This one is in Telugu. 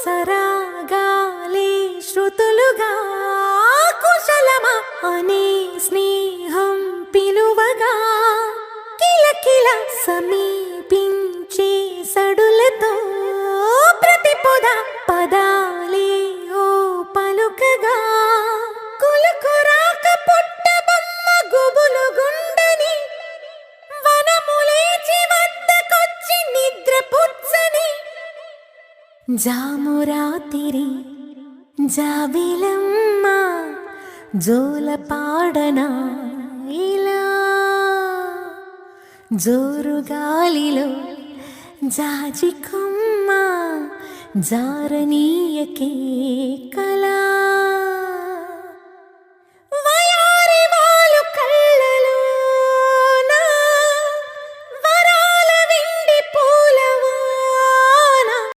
సరాగాలే శృతులుగా కుశలమా అనే స్నేహం పిలువగా కిలకిల సమీపించే సడులతో ప్రతి పదాలే ఓ పలుకగా కులుకురాక పుట్టబొమ్మ గుబులు గుండని వనములేచి వద్దకొచ్చి నిద్ర పుచ్చని జామురాతిరి జాబిలమ్మ జోల పాడనా ఇలా జోరు గాలిలో జాజి కొమ్మ జారనీయకే కళా